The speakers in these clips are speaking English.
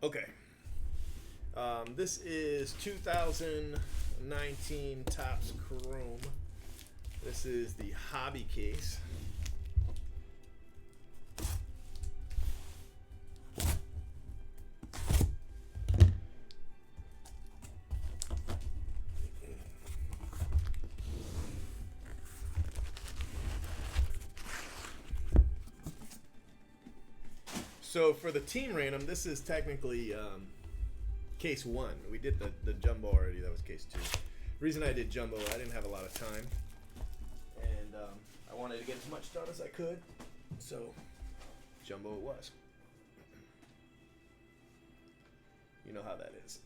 Okay. This is 2019 Topps Chrome. This is the hobby case. So for the team random, this is technically case one. We did the jumbo already. That was case two. Reason I did jumbo, I didn't have a lot of time, and I wanted to get as much done as I could. So jumbo it was. You know how that is,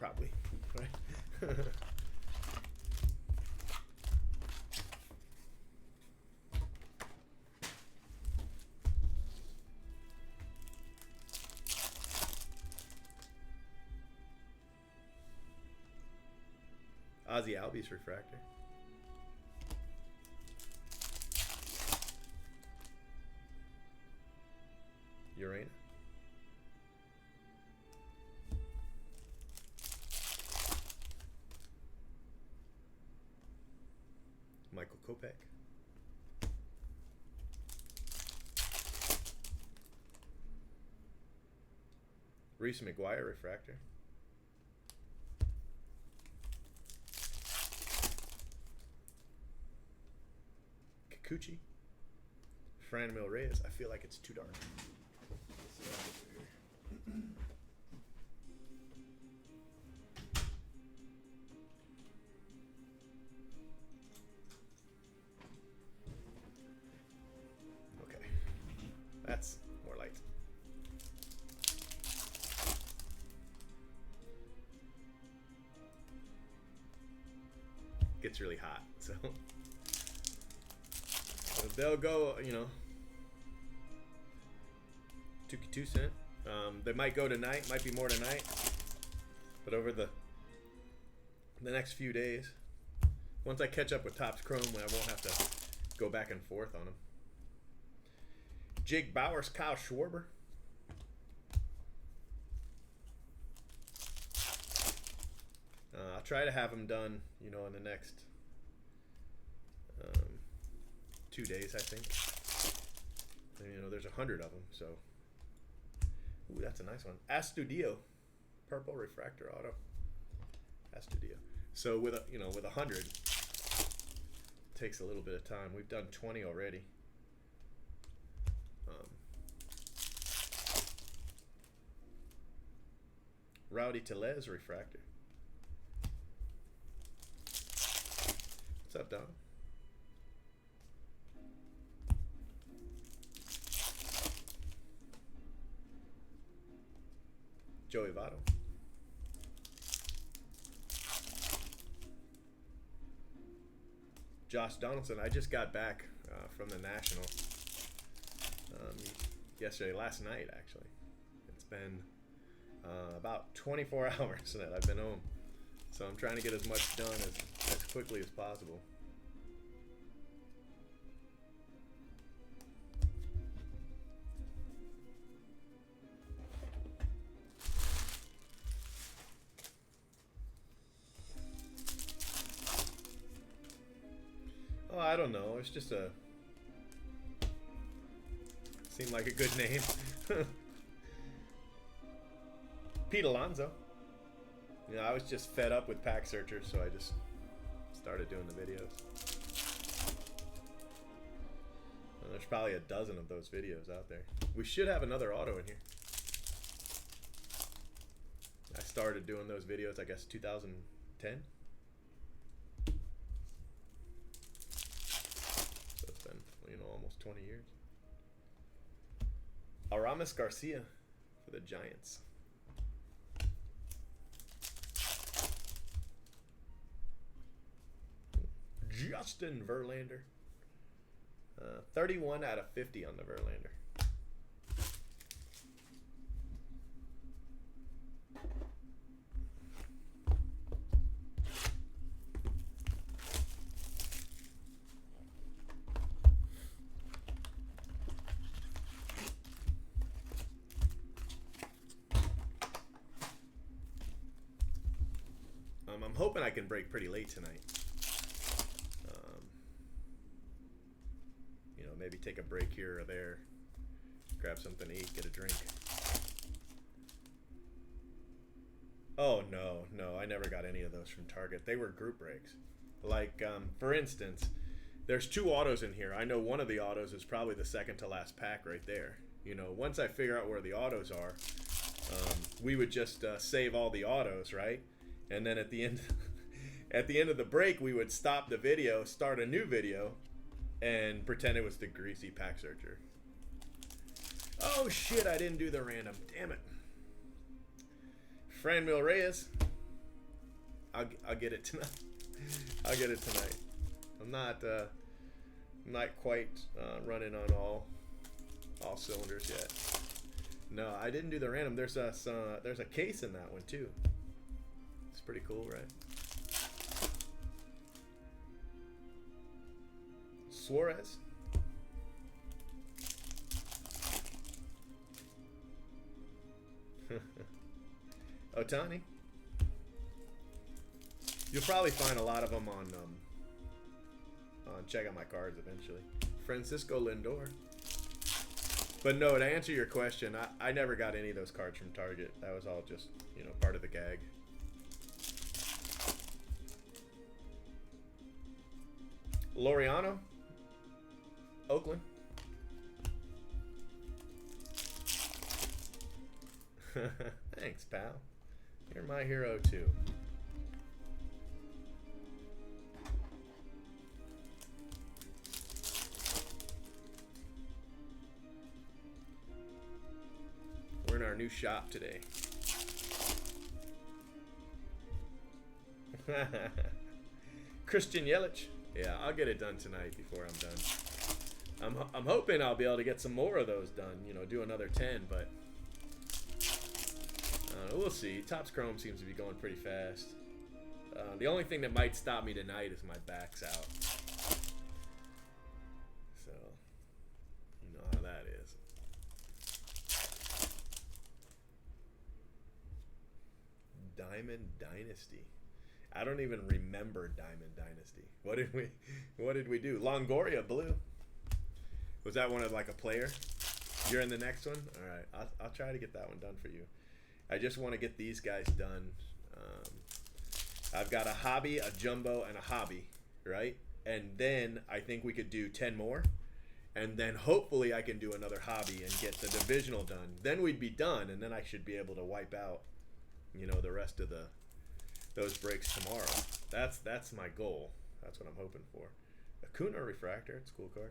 probably, right? Ozzy Albies refractor. Urena. Michael Kopech. Reese McGuire refractor. Kikuchi. Franmil Reyes. I feel like it's too dark. Okay. That's more light. Gets really hot, so they'll go, 2 cent. They might go tonight, might be more tonight, but over the next few days, once I catch up with Topps Chrome, I won't have to go back and forth on them. Jake Bauers, Kyle Schwarber. I'll try to have them done, in the next 2 days, I think. And, there's 100 of them, so. Ooh, that's a nice one. Astudillo, purple refractor auto. Astudillo. So with 100, takes a little bit of time. We've done 20 already. Rowdy Tellez refractor. What's up, Don? Joey Votto. Josh Donaldson. I just got back from the National last night actually. It's been about 24 hours that I've been home. So I'm trying to get as much done as quickly as possible. Oh, I don't know. It's just seemed like a good name. Pete Alonso. I was just fed up with Pack Searcher, so I just started doing the videos. And there's probably a dozen of those videos out there. We should have another auto in here. I started doing those videos, I guess, 2010. So it's been, almost 20 years. Aramis Garcia for the Giants. Justin Verlander. 31 out of 50 on the Verlander. I'm hoping I can break pretty late tonight. You know, maybe take a break here or there, grab something to eat, get a drink. Oh no, no, I never got any of those from Target. They were group breaks. Like, for instance, there's 2 autos in here. I know one of the autos is probably the second to last pack right there. You know, once I figure out where the autos are, we would just save all the autos, right? And then at the end, at the end of the break, we would stop the video, start a new video, and pretend it was the Greasy Pack Searcher. Oh shit! I didn't do the random. Damn it. Franmil Reyes. I'll get it tonight. I'll get it tonight. I'm not quite running on all cylinders yet. No, I didn't do the random. There's a case in that one too. It's pretty cool, right? Suarez. Otani. You'll probably find a lot of them on Check Out My Cards eventually. Francisco Lindor. But no, to answer your question, I never got any of those cards from Target. That was all just, you know, part of the gag. Laureano. Oakland. Thanks, pal. You're my hero, too. We're in our new shop today. Christian Yelich. Yeah, I'll get it done tonight before I'm done. I'm hoping I'll be able to get some more of those done. You know, do another 10, but we'll see. Topps Chrome seems to be going pretty fast. The only thing that might stop me tonight is my back's out. So, you know how that is. Diamond Dynasty. I don't even remember Diamond Dynasty. What did we do? Longoria blue. Was that one of like a player? You're in the next one? All right. I'll try to get that one done for you. I just want to get these guys done. I've got a hobby, a jumbo, and a hobby, right? And then I think we could do 10 more. And then hopefully I can do another hobby and get the divisional done. Then we'd be done, and then I should be able to wipe out, you know, the rest of those breaks tomorrow. That's my goal. That's what I'm hoping for. Acuna Refractor. It's a cool card.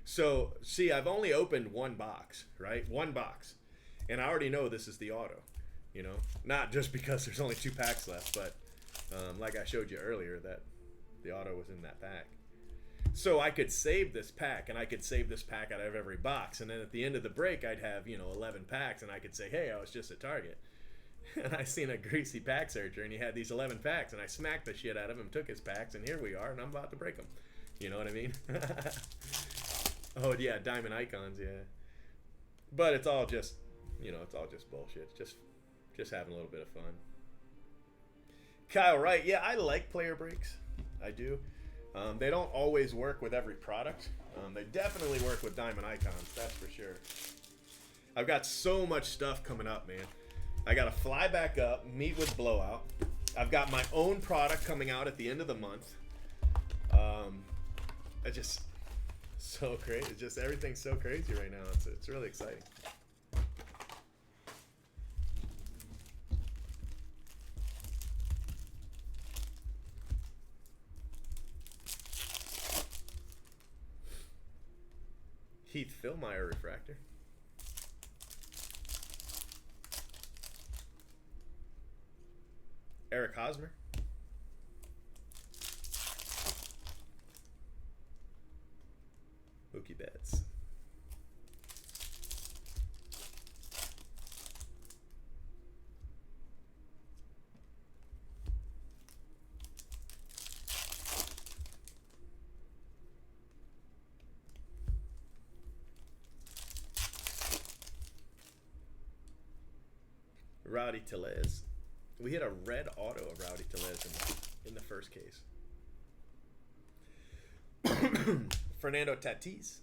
So, see, I've only opened one box, right? One box. And I already know this is the auto, you know? Not just because there's only 2 packs left, but like I showed you earlier, that the auto was in that pack. So I could save this pack, and I could save this pack out of every box. And then at the end of the break, I'd have, you know, 11 packs, and I could say, hey, I was just at Target. And I seen a Greasy Pack Searcher, and he had these 11 packs, and I smacked the shit out of him, took his packs, and here we are, and I'm about to break them. You know what I mean? Oh, yeah, Diamond Icons, yeah. But it's all just, you know, it's all just bullshit. Just having a little bit of fun. Kyle Wright, yeah, I like player breaks. I do. They don't always work with every product. They definitely work with Diamond Icons, that's for sure. I've got so much stuff coming up, man. I got to fly back up, meet with Blowout. I've got my own product coming out at the end of the month. It's just so crazy. It's just everything's so crazy right now. It's really exciting. Heath Philmeyer Refractor. Eric Hosmer. Mookie Betts. Rowdy Tellez. We hit a red auto of Rowdy Tellez in the first case. Fernando Tatis.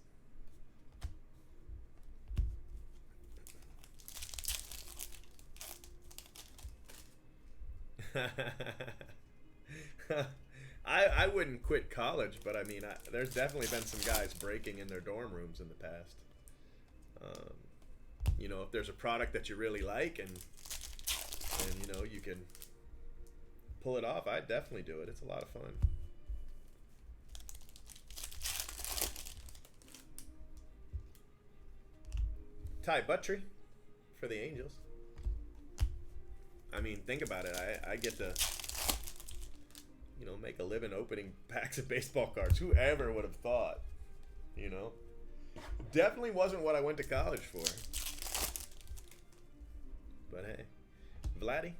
I wouldn't quit college, but I mean, there's definitely been some guys breaking in their dorm rooms in the past. You know, if there's a product that you really like and you know you can pull it off, I'd definitely do it. It's a lot of fun. Ty Buttry for the Angels. I mean, think about it. I get to, you know, make a living opening packs of baseball cards. Whoever would have thought, you know? Definitely wasn't what I went to college for. But hey, Vladdy.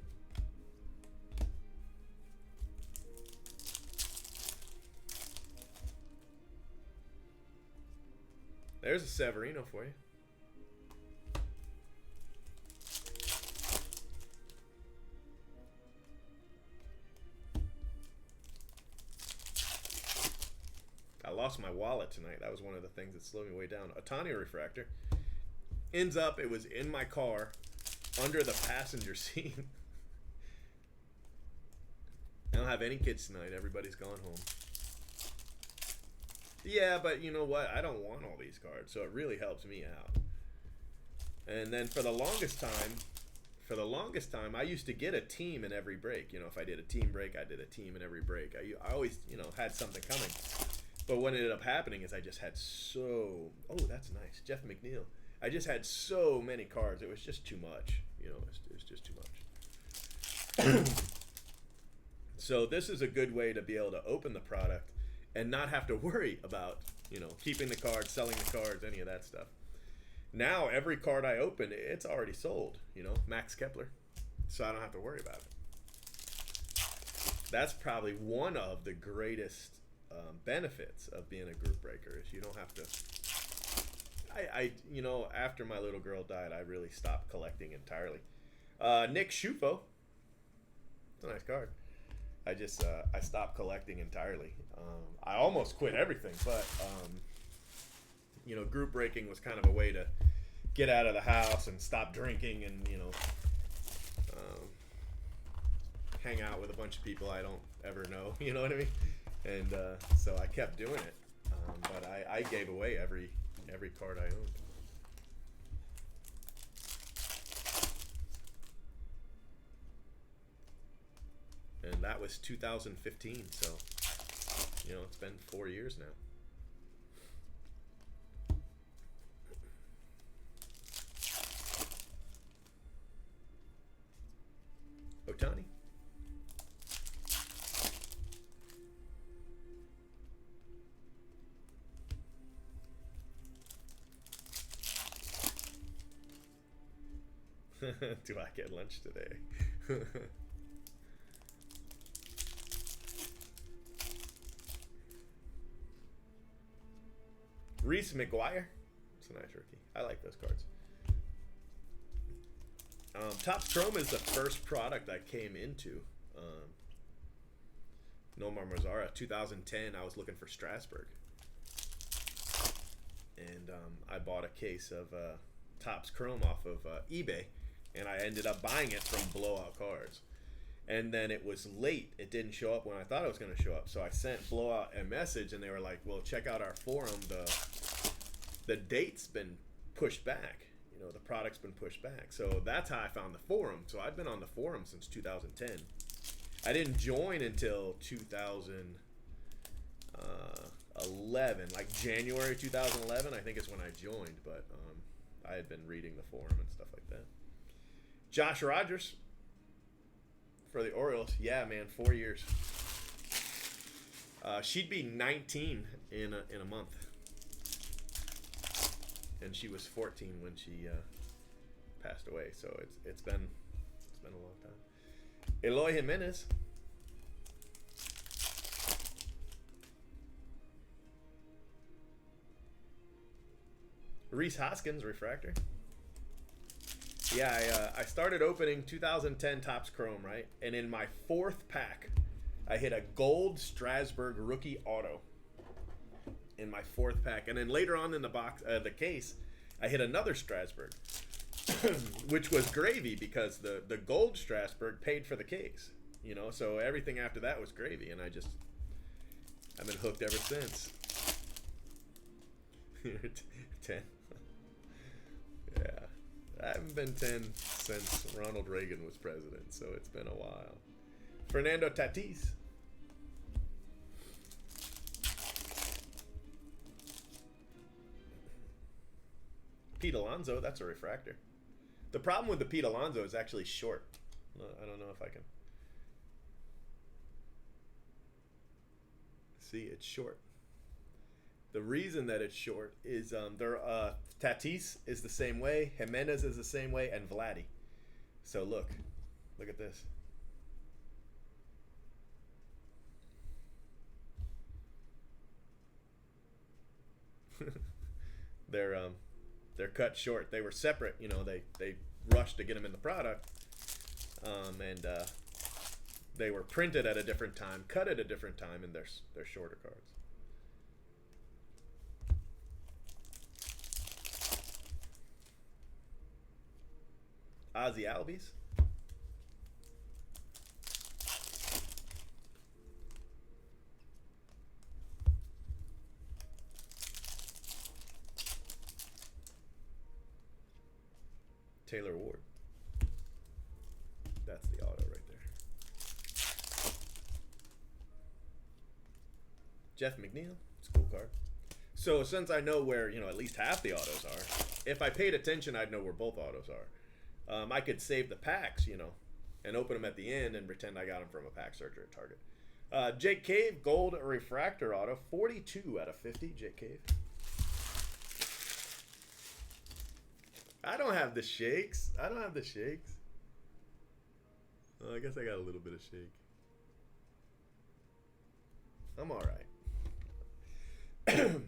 There's a Severino for you. I lost my wallet tonight. That was one of the things that slowed me way down. Ohtani refractor. Ends up, it was in my car, under the passenger seat. I don't have any kids tonight. Everybody's gone home. Yeah, but you know what? I don't want all these cards, so it really helps me out. And then for the longest time, I used to get a team in every break. You know, if I did a team break, I did a team in every break. I always, you know, had something coming. But what ended up happening is I just had oh, that's nice. Jeff McNeil. I just had so many cards. It was just too much. You know, it was just too much. So this is a good way to be able to open the product and not have to worry about, you know, keeping the cards, selling the cards, any of that stuff. Now, every card I open, it's already sold, you know, Max Kepler. So I don't have to worry about it. That's probably one of the greatest benefits of being a group breaker is you don't have to. You know, after my little girl died, I really stopped collecting entirely. Nick Schufo. It's a nice card. I stopped collecting entirely. I almost quit everything, but you know, group breaking was kind of a way to get out of the house and stop drinking and, you know, hang out with a bunch of people I don't ever know. You know what I mean? And so I kept doing it, but I gave away every card I owned. And that was 2015, so, you know, it's been 4 years now. Ohtani. Do I get lunch today? Reese McGuire. It's a nice rookie. I like those cards. Topps Chrome is the first product I came into. Nomar Mazara, 2010. I was looking for Strasburg. And I bought a case of Topps Chrome off of eBay. And I ended up buying it from Blowout Cards. And then it was late. It didn't show up when I thought it was going to show up. So I sent Blowout a message, and they were like, well, check out our forum. The date's been pushed back. You know, the product's been pushed back. So that's how I found the forum. So I've been on the forum since 2010. I didn't join until 2011. Like January 2011, I think is when I joined. But I had been reading the forum and stuff like that. Josh Rogers for the Orioles. Yeah, man, 4 years. She'd be 19 in a month. And she was 14 when she passed away. So it's been a long time. Eloy Jimenez. Reese Hoskins refractor. Yeah, I started opening 2010 Topps Chrome, right? And in my fourth pack, I hit a gold Strasburg rookie auto in my fourth pack. And then later on in the box, the case, I hit another Strasburg, which was gravy because the gold Strasburg paid for the case. You know, so everything after that was gravy, and I've been hooked ever since. 10. Yeah. I haven't been 10 since Ronald Reagan was president, so it's been a while. Fernando Tatis. Pete Alonso, that's a refractor. The problem with the Pete Alonso is actually short. I don't know if I can. See, it's short. The reason that it's short is Tatis is the same way, Jimenez is the same way, and Vladdy. So look at this. They're cut short. They were separate, you know. They rushed to get them in the product, and they were printed at a different time, cut at a different time, and they're shorter cards. Ozzy Albies. Taylor Ward. That's the auto right there. Jeff McNeil. It's a cool card. So since I know where, you know, at least half the autos are, if I paid attention, I'd know where both autos are. I could save the packs, you know, and open them at the end and pretend I got them from a pack searcher at Target. Jake Cave, gold refractor auto, 42 out of 50, Jake Cave. I don't have the shakes. Oh, I guess I got a little bit of shake. I'm all right.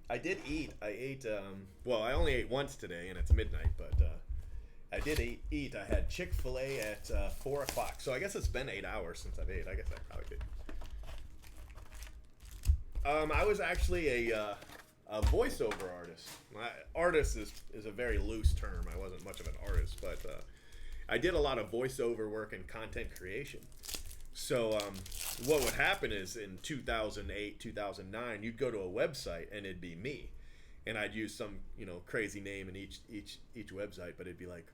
I did eat. I ate, well, I only ate once today, and it's midnight, but I did eat. I had Chick-fil-A at 4 o'clock. So I guess it's been 8 hours since I've ate. I guess I probably did. I was actually a voiceover artist. Artist is a very loose term. I wasn't much of an artist, but I did a lot of voiceover work and content creation. So what would happen is in 2008, 2009, you'd go to a website and it'd be me, and I'd use some, you know, crazy name in each website, but it'd be like,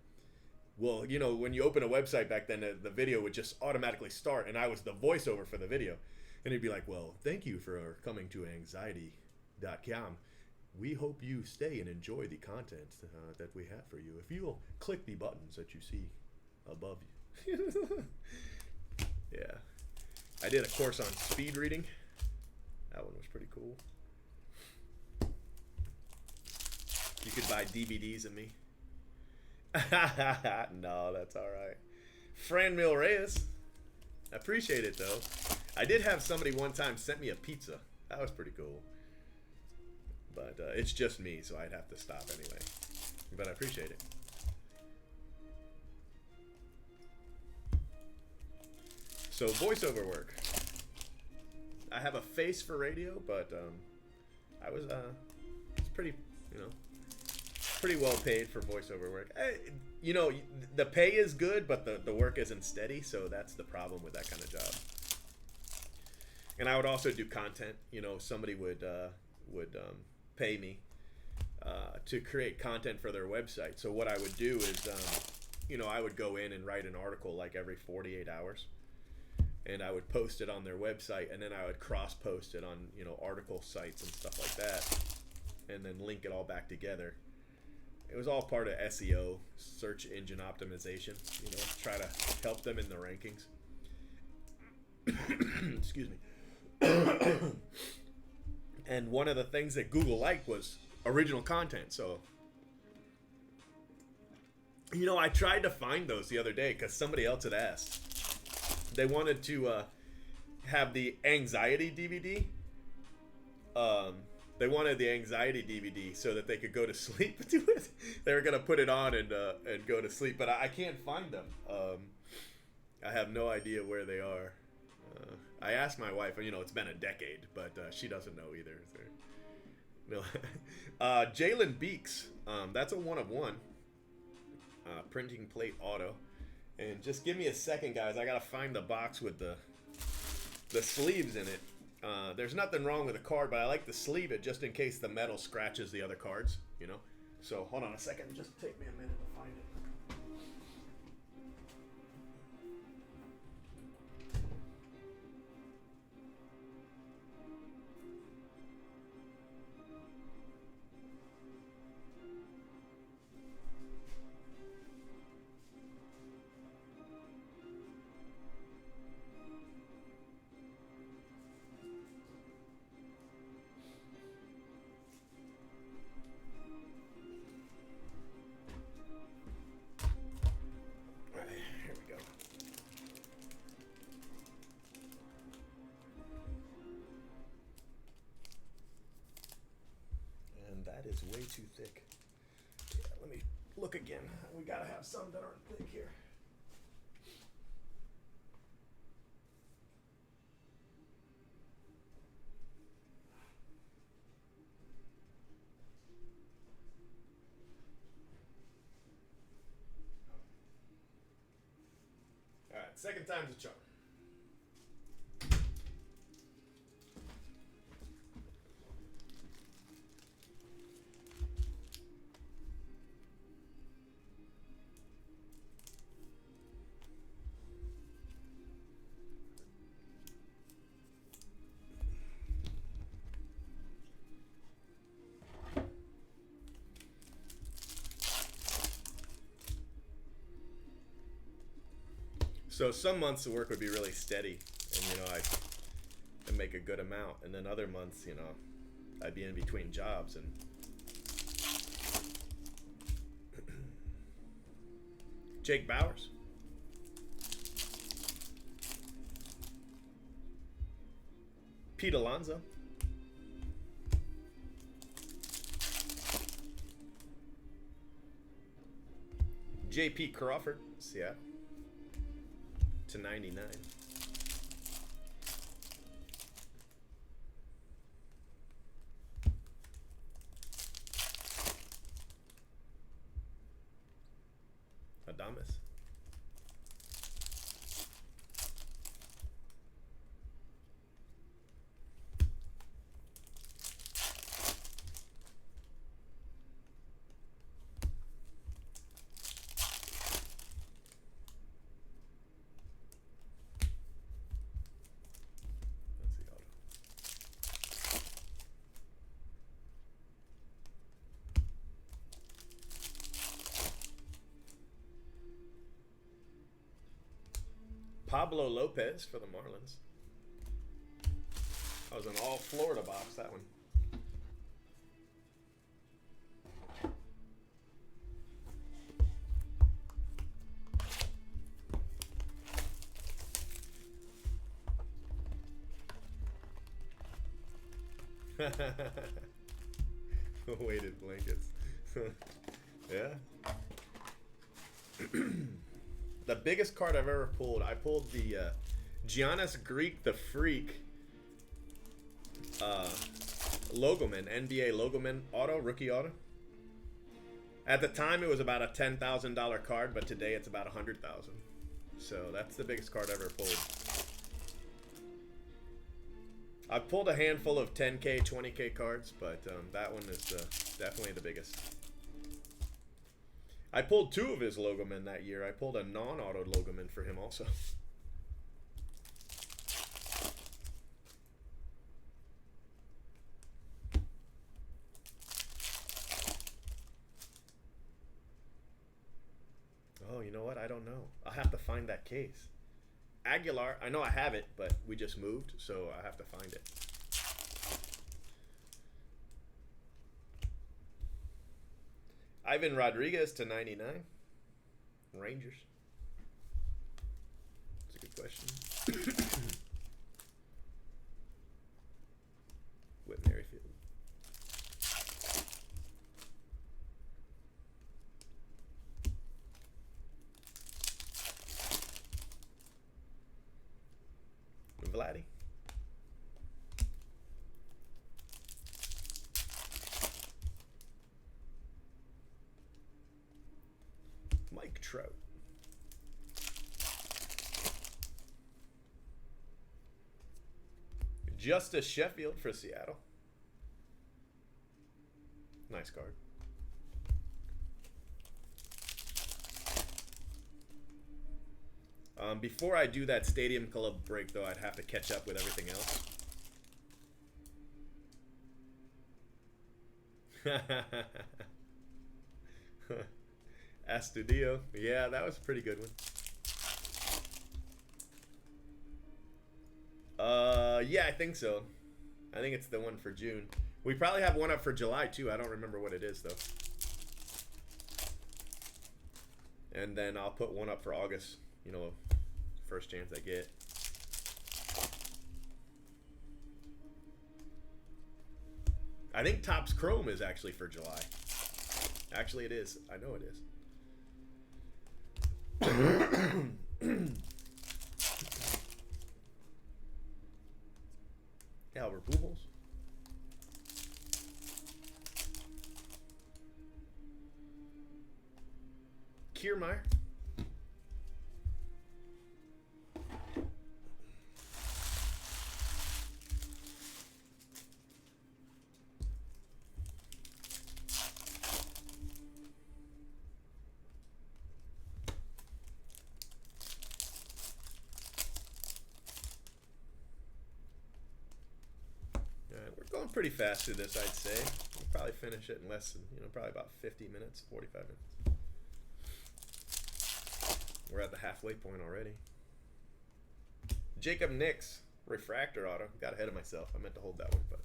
well, you know, when you open a website back then, the video would just automatically start, and I was the voiceover for the video, and it'd be like, well, thank you for coming to anxiety.com. We hope you stay and enjoy the content that we have for you. If you'll click the buttons that you see above you. Yeah. I did a course on speed reading. That one was pretty cool. You could buy DVDs of me. No, that's all right. Franmil Reyes. I appreciate it, though. I did have somebody one time sent me a pizza. That was pretty cool. But it's just me, so I'd have to stop anyway. But I appreciate it. So voiceover work. I have a face for radio, but I was it's pretty, you know, pretty well paid for voiceover work. You know, the pay is good, but the work isn't steady, so that's the problem with that kind of job. And I would also do content. You know, somebody would pay me to create content for their website. So what I would do is, you know, I would go in and write an article like every 48 hours. And I would post it on their website, and then I would cross-post it on, you know, article sites and stuff like that, and then link it all back together. It was all part of SEO, search engine optimization, you know, try to help them in the rankings. Excuse me. And one of the things that Google liked was original content. So, you know, I tried to find those the other day because somebody else had asked. They wanted to have the anxiety DVD. they wanted the anxiety DVD so that they could go to sleep to it. They were gonna put it on and go to sleep, but I can't find them. I have no idea where they are. I asked my wife, you know, it's been a decade, but she doesn't know either. No. Jalen Beeks, that's a 1 of 1. Printing plate auto. And just give me a second, guys. I gotta find the box with the sleeves in it. There's nothing wrong with the card, but I like to sleeve it just in case the metal scratches the other cards, you know? So hold on a second. Just take me a minute to find it. Is way too thick. Yeah, let me look again. We gotta have some that aren't thick here. All right, second time's a charm. So some months the work would be really steady, and you know I'd make a good amount, and then other months, you know, I'd be in between jobs and. Jake Bowers. Pete Alonso. J.P. Crawford, Seattle. To 99. Adames. Pablo Lopez for the Marlins. That was an all Florida box, that one. Weighted blankets. Yeah. The biggest card I've ever pulled, I pulled the Giannis Greek the Freak Logoman, NBA Logoman auto, rookie auto. At the time, it was about a $10,000 card, but today it's about $100,000. So that's the biggest card I ever pulled. I've pulled a handful of 10K, 20K cards, but that one is definitely the biggest. I pulled 2 of his Logomen that year. I pulled a non-auto Logomen for him also. Oh, you know what? I don't know. I'll have to find that case. Aguilar, I know I have it, but we just moved, so I have to find it. Ivan Rodriguez to 99. Rangers. That's a good question. Whit Merrifield. Mike Trout. Justice Sheffield for Seattle. Nice card. Before I do that Stadium Club break, though, I'd have to catch up with everything else. Astudillo. Yeah, that was a pretty good one. Yeah, I think so. I think it's the one for June. We probably have one up for July, too. I don't remember what it is, though. And then I'll put one up for August. You know, first chance I get. I think Topps Chrome is actually for July. Actually, it is. I know it is. Albert Pujols. Kiermaier. Going pretty fast through this, I'd say. We'll probably finish it in less than, probably about 50 minutes, 45 minutes. We're at the halfway point already. Jacob Nix, refractor auto. Got ahead of myself. I meant to hold that one, but.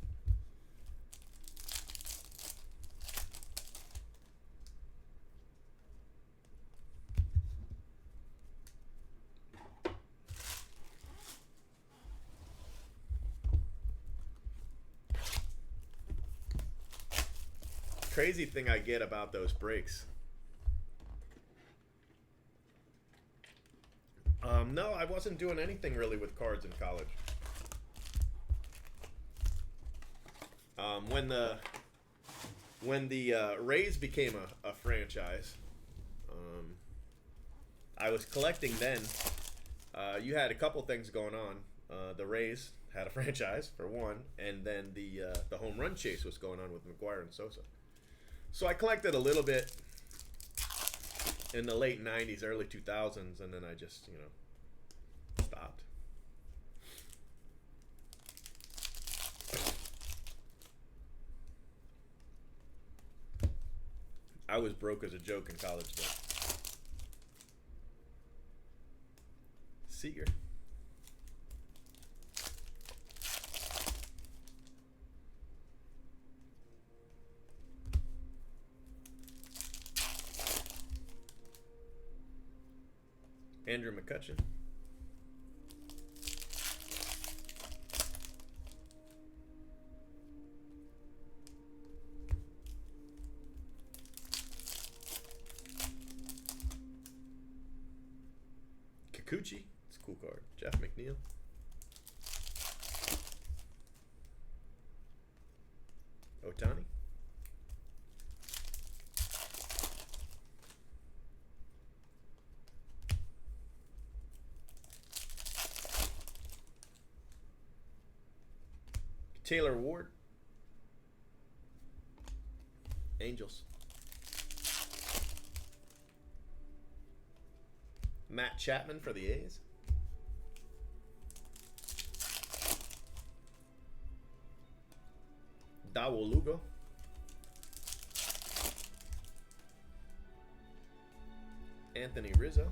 Crazy thing I get about those breaks. No, I wasn't doing anything really with cards in college. When the Rays became a franchise, I was collecting then. You had a couple things going on. The Rays had a franchise for one, and then the home run chase was going on with McGwire and Sosa. So I collected a little bit in the late 90s, early 2000s, and then I just, stopped. I was broke as a joke in college, though. Seager. Andrew McCutchen. Kikuchi. It's a cool card. Jeff McNeil. Otani. Taylor Ward. Angels. Matt Chapman for the A's. Dawo Lugo. Anthony Rizzo.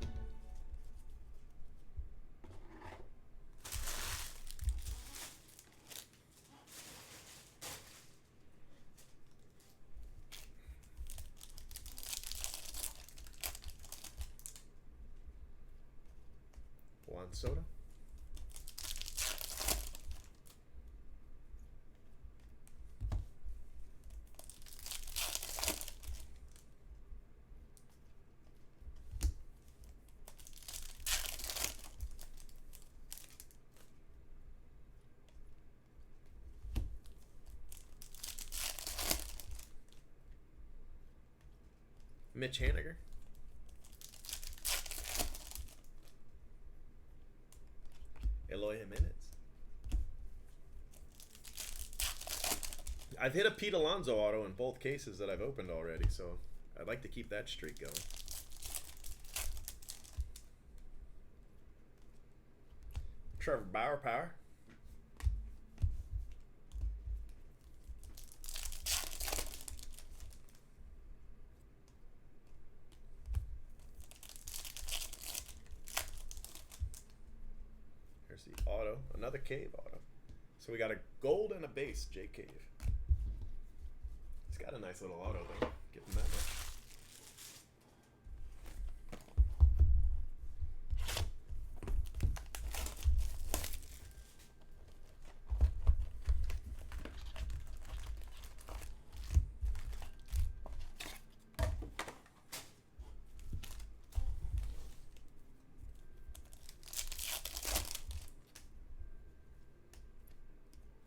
Juan Soto. Mitch Haniger. I've hit a Pete Alonso auto in both cases that I've opened already, so I'd like to keep that streak going. Trevor Bauer Power. Here's the auto, another Cave auto. So we got a gold and a base, Jake Cave. He's got a nice little auto though. Give him that much.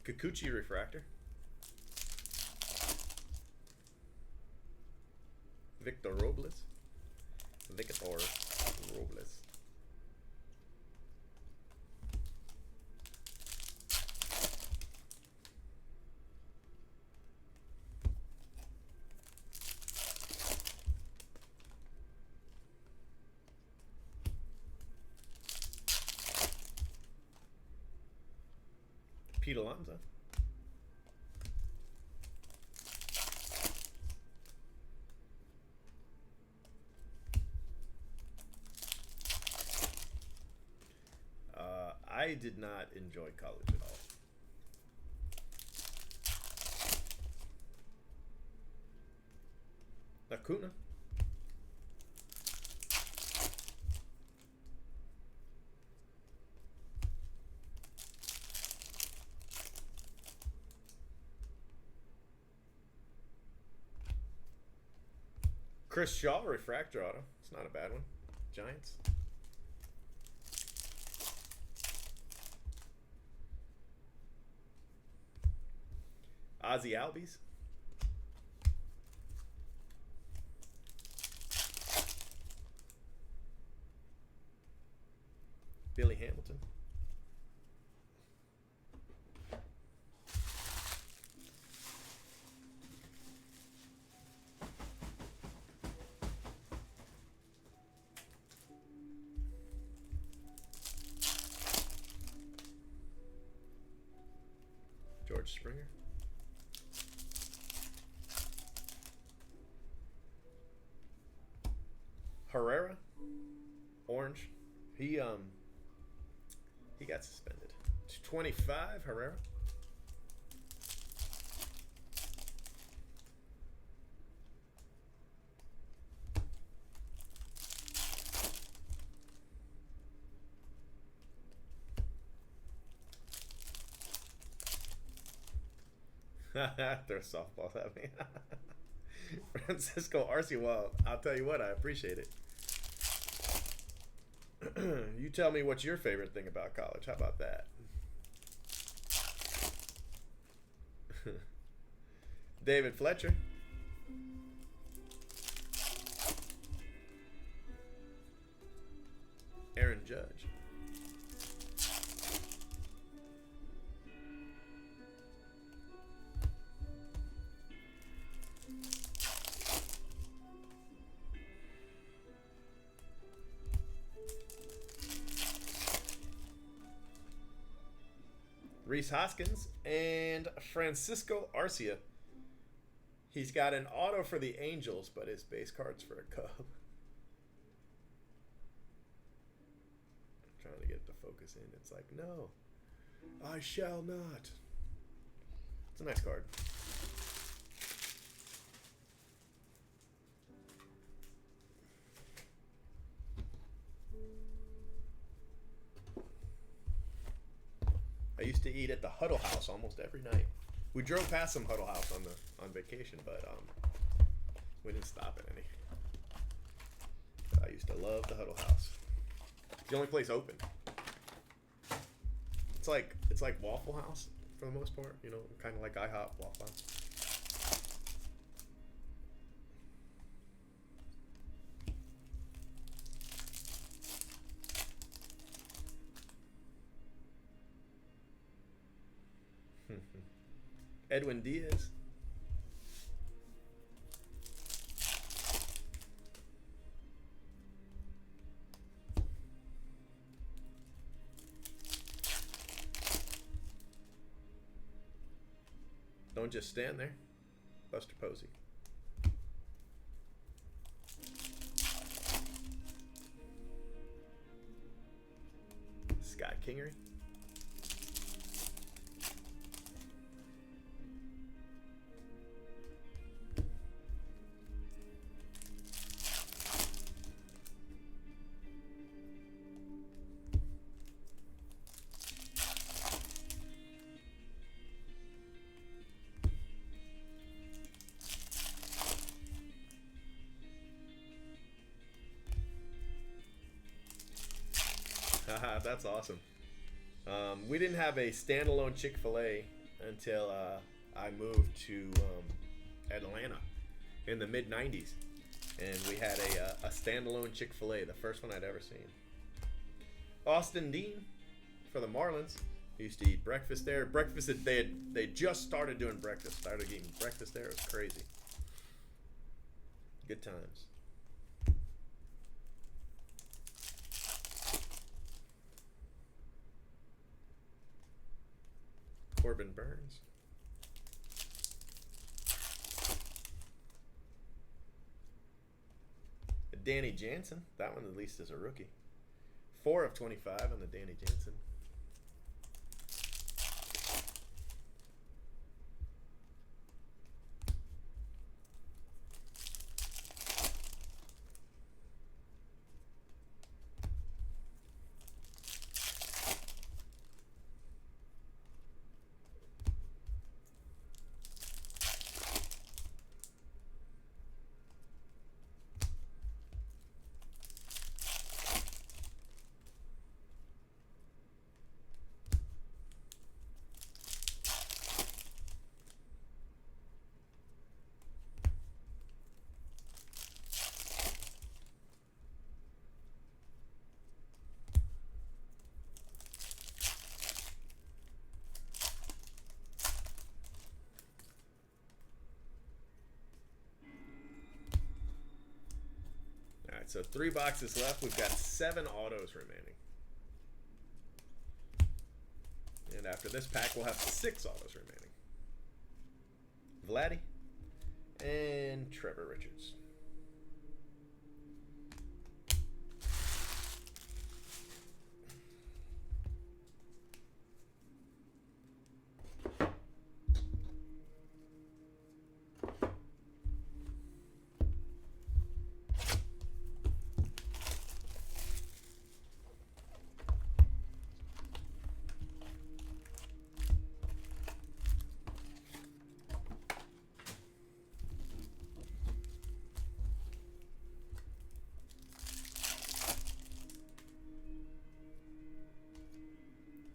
Kikuchi Refractor. Victor Robles. Pete Alonso. I did not enjoy college at all. Acuna. Chris Shaw Refractor auto. It's not a bad one. Giants. Ozzy Albies. Billy Hamilton. George Springer. Herrera, orange. He got suspended. 25, Herrera. Throw softballs at me. Francisco Arce. Well, I'll tell you what, I appreciate it. You tell me what's your favorite thing about college. How about that? David Fletcher. Aaron Judge. Reese Hoskins and Francisco Arcia. He's got an auto for the Angels, but his base card's for a Cub. I'm trying to get it to focus in. It's like, no, I shall not. It's a nice card. I used to eat at the Huddle House almost every night. We drove past some Huddle House on vacation, but we didn't stop at any. But I used to love the Huddle House. It's the only place open. It's like Waffle House for the most part, you know, kind of like IHOP, Waffle House. Edwin Diaz. Don't just stand there. Buster Posey. Scott Kingery. Haha, that's awesome. We didn't have a standalone Chick-fil-A until I moved to Atlanta in the mid 90s, and we had a standalone Chick-fil-A, the first one I'd ever seen. Austin Dean for the Marlins. He used to eat breakfast there. Breakfast, they just started doing breakfast. Started eating breakfast there. It was crazy. Good times. Corbin Burns. Danny Jansen. That one at least is a rookie. 4 of 25 on the Danny Jansen. Alright, so 3 boxes left. We've got 7 autos remaining. And after this pack, we'll have 6 autos remaining. Vladdy and Trevor Richards.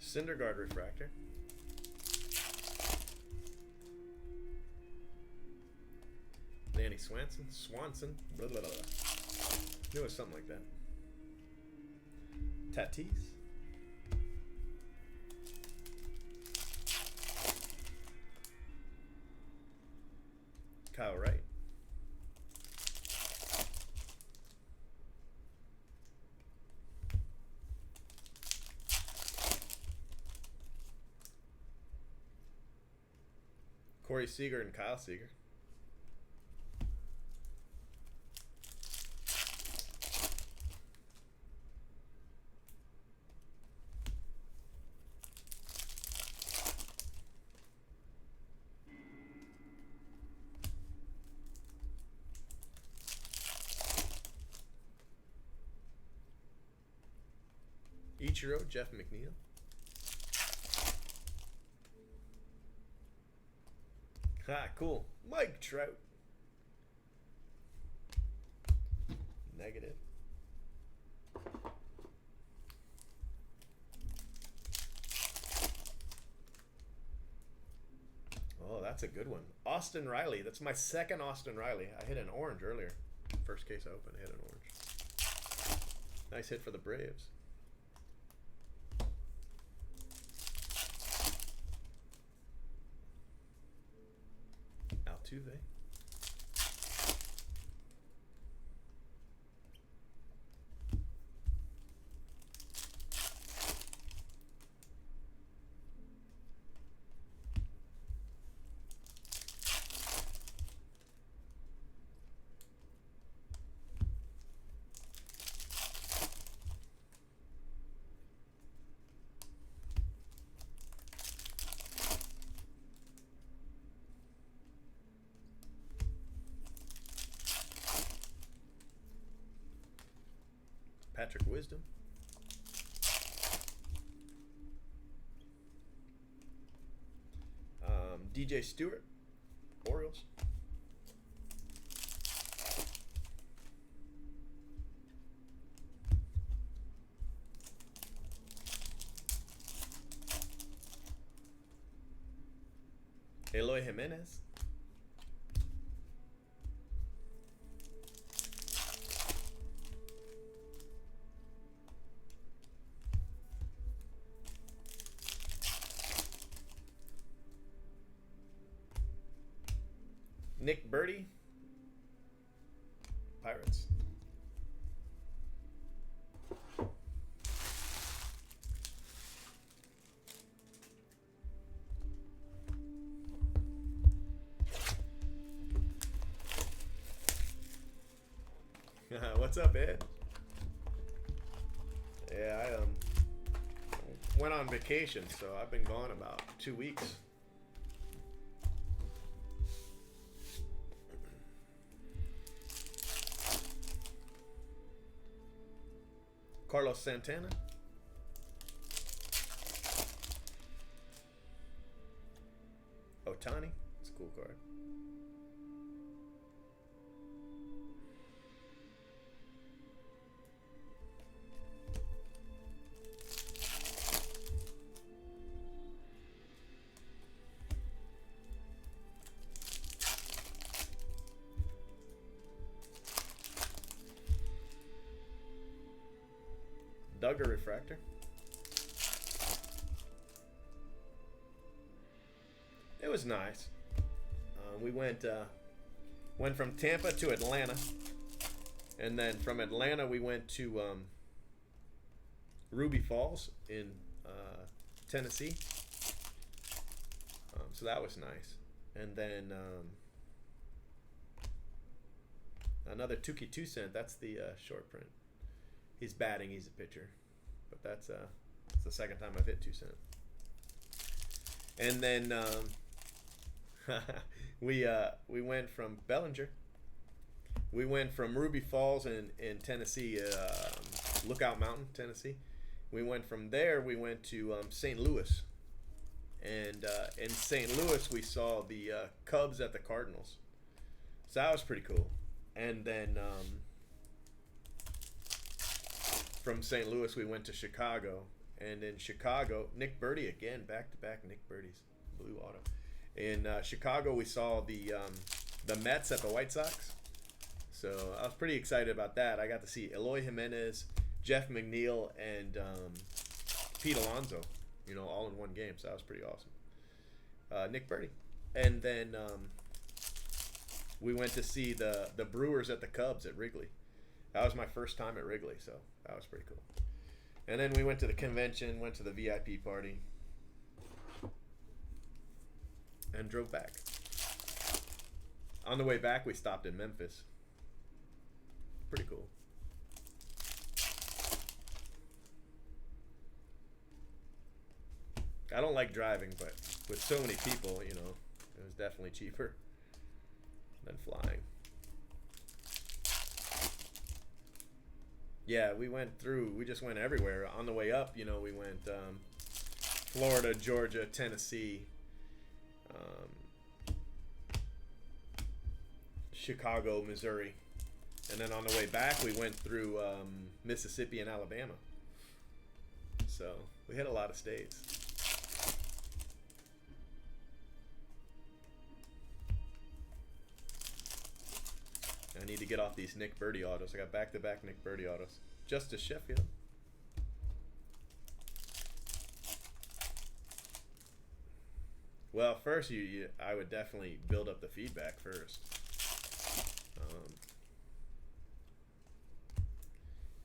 Syndergaard refractor. Danny Swanson. Blah, blah, blah. Knew it was something like that. Tatis. Kyle Wright. Corey Seager and Kyle Seager. Ichiro, Jeff McNeil. Ah, cool. Mike Trout. Negative. Oh, that's a good one. Austin Riley. That's my second Austin Riley. I hit an orange earlier. First case I opened, I hit an orange. Nice hit for the Braves. Altuve. Patrick Wisdom. DJ Stewart, Orioles. Eloy Jimenez. Nick Birdie, Pirates. What's up, Ed? Yeah, I went on vacation, so I've been gone about 2 weeks. Carlos Santana. Ohtani. It's a cool card. Duggar refractor. It was nice. We went from Tampa to Atlanta, and then from Atlanta we went to Ruby Falls in Tennessee. So that was nice. And then another Tukey Toussaint. That's the short print. He's batting. He's a pitcher, but that's it's the second time I've hit Toussaint. And then we went from Bellinger. We went from Ruby Falls in Tennessee, Lookout Mountain, Tennessee. We went from there. We went to St. Louis, and in St. Louis we saw the Cubs at the Cardinals. So that was pretty cool. And then from St. Louis, we went to Chicago, and in Chicago, Nick Birdie again, back-to-back Nick Birdies, blue auto. In Chicago, we saw the Mets at the White Sox, so I was pretty excited about that. I got to see Eloy Jimenez, Jeff McNeil, and Pete Alonso, all in one game, so that was pretty awesome. Nick Birdie. And then we went to see the Brewers at the Cubs at Wrigley. That was my first time at Wrigley, so that was pretty cool. And then we went to the convention, went to the VIP party, and drove back. On the way back, we stopped in Memphis. Pretty cool. I don't like driving, but with so many people, it was definitely cheaper than flying. Yeah, we just went everywhere. On the way up, we went Florida, Georgia, Tennessee, Chicago, Missouri. And then on the way back, we went through Mississippi and Alabama. So we hit a lot of states. I need to get off these Nick Birdie autos. I got back-to-back Nick Birdie autos. Justice Sheffield. Well, first, I would definitely build up the feedback first.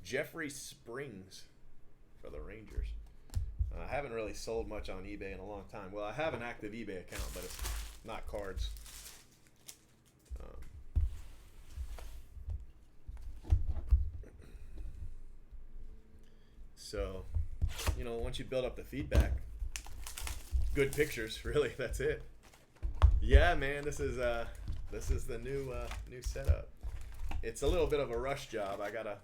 Jeffrey Springs for the Rangers. I haven't really sold much on eBay in a long time. Well, I have an active eBay account, but it's not cards. So, once you build up the feedback, good pictures, really, that's it. Yeah, man, this is the new setup. It's a little bit of a rush job. I gotta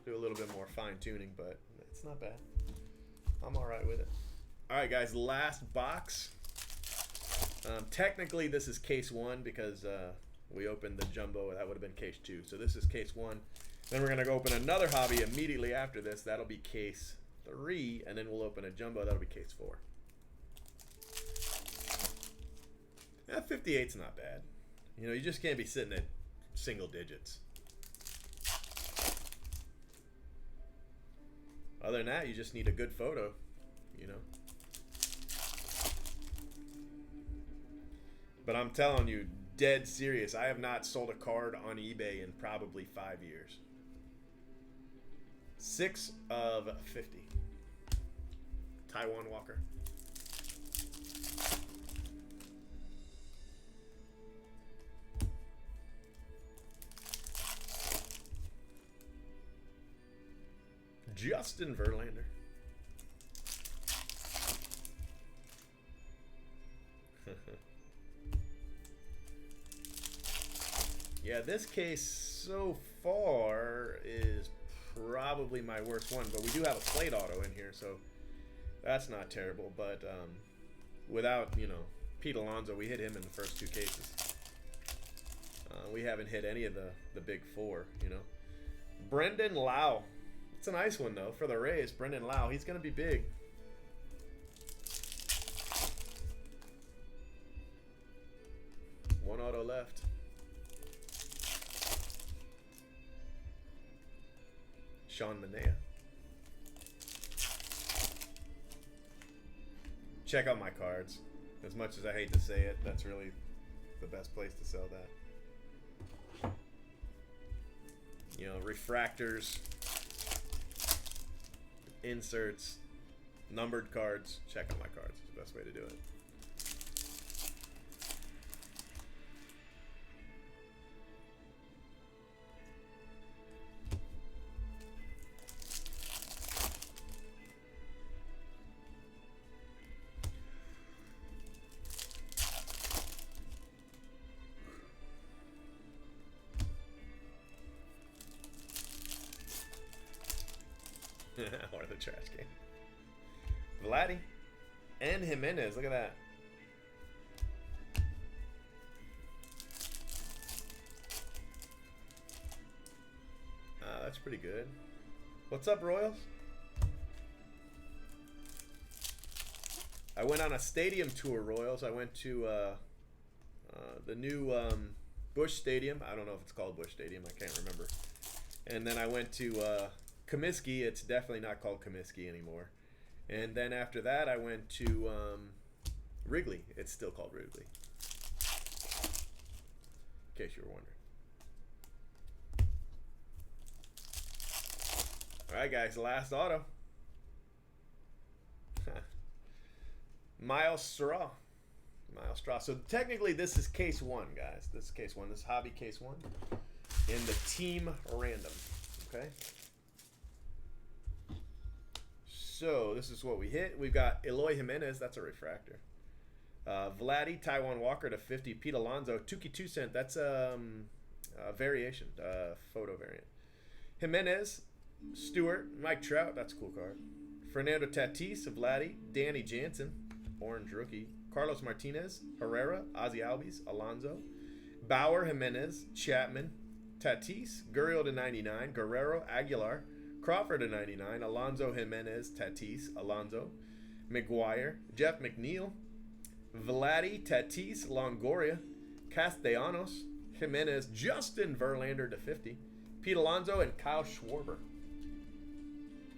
Do a little bit more fine tuning, but it's not bad. I'm all right with it. All right, guys, last box. Technically, this is case 1 because we opened the jumbo. That would have been case 2. So this is case 1. Then we're going to go open another hobby immediately after this. That'll be case 3. And then we'll open a jumbo. That'll be case 4. Yeah, 58's not bad. You know, you just can't be sitting at single digits. Other than that, you just need a good photo, you know. But I'm telling you, dead serious, I have not sold a card on eBay in probably 5 years. 6 of 50. Taijuan Walker. Justin Verlander. Yeah, this case so far is probably my worst one, but we do have a plate auto in here, so that's not terrible. But without, you know, Pete Alonso, we hit him in the first 2 cases. We haven't hit any of the big 4, you know. Brendan Lau. It's a nice one, though, for the Rays. Brendan Lau, he's going to be big. One auto left. Sean Manaea. Check out my cards. As much as I hate to say it, that's really the best place to sell that. You know, refractors, inserts, numbered cards. Check out my cards. It's the best way to do it. Or the trash can. Vladdy and Jimenez. Look at that. That's pretty good. What's up, Royals? I went on a stadium tour, Royals. I went to the new Busch Stadium. I don't know if it's called Busch Stadium. I can't remember. And then I went to Comiskey. It's definitely not called Comiskey anymore. And then after that, I went to Wrigley. It's still called Wrigley, in case you were wondering. All right, guys, last auto. Miles Straw. Miles Straw. So technically, this is case 1, guys. This is case 1. This is hobby case 1 in the team random. Okay. So this is what we hit. We've got Eloy Jimenez. That's a refractor. Vladdy, Taijuan Walker to 50. Pete Alonso, Tuki Toussaint. That's a variation, photo variant. Jimenez, Stewart, Mike Trout. That's a cool card. Fernando Tatis, Vladdy, Danny Jansen, orange rookie. Carlos Martinez, Herrera, Ozzie Albies, Alonso. Bauer, Jimenez, Chapman, Tatis, Gurriel to 99, Guerrero, Aguilar, Crawford to 99, Alonso, Jimenez, Tatis, Alonso, McGuire, Jeff McNeil, Vladdy, Tatis, Longoria, Castellanos, Jimenez, Justin Verlander to 50, Pete Alonso, and Kyle Schwarber.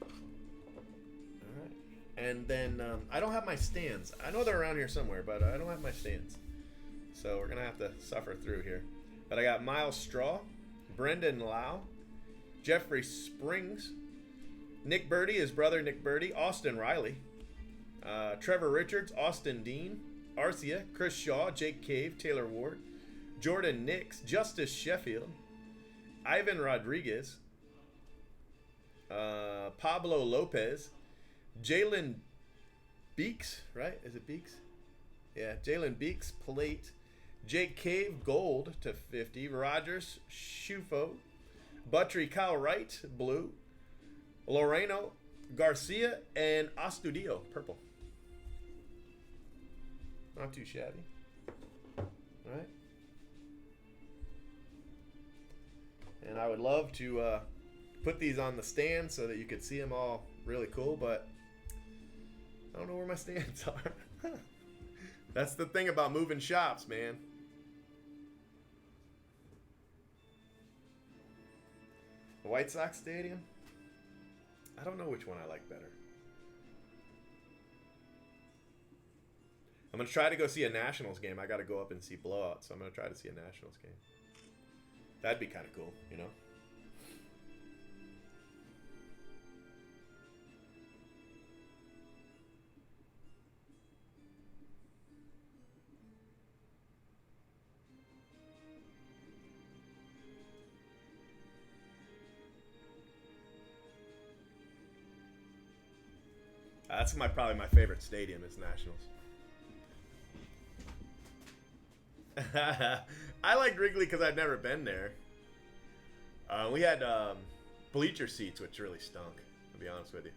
All right. And then I don't have my stands. I know they're around here somewhere, but I don't have my stands. So we're going to have to suffer through here. But I got Miles Straw, Brendan Lau, Jeffrey Springs, Nick Birdie, his brother Nick Birdie, Austin Riley, Trevor Richards, Austin Dean, Arcia, Chris Shaw, Jake Cave, Taylor Ward, Jordan Nix, Justice Sheffield, Ivan Rodriguez, Pablo Lopez, Jalen Beeks, right? Is it Beeks? Yeah, Jalen Beeks, plate, Jake Cave, gold to 50, Rogers, Shufo, Buttry, Kyle Wright, blue, Loreno, Garcia, and Astudillo, purple. Not too shabby. All right. And I would love to put these on the stand so that you could see them all really cool, but I don't know where my stands are. That's the thing about moving shops, man. The White Sox Stadium? I don't know which one I like better. I'm going to try to go see a Nationals game. I got to go up and see blowout, so I'm going to try to see a Nationals game. That'd be kind of cool, you know? That's probably my favorite stadium is Nationals. I like Wrigley because I've never been there. We had bleacher seats, which really stunk, to be honest with you.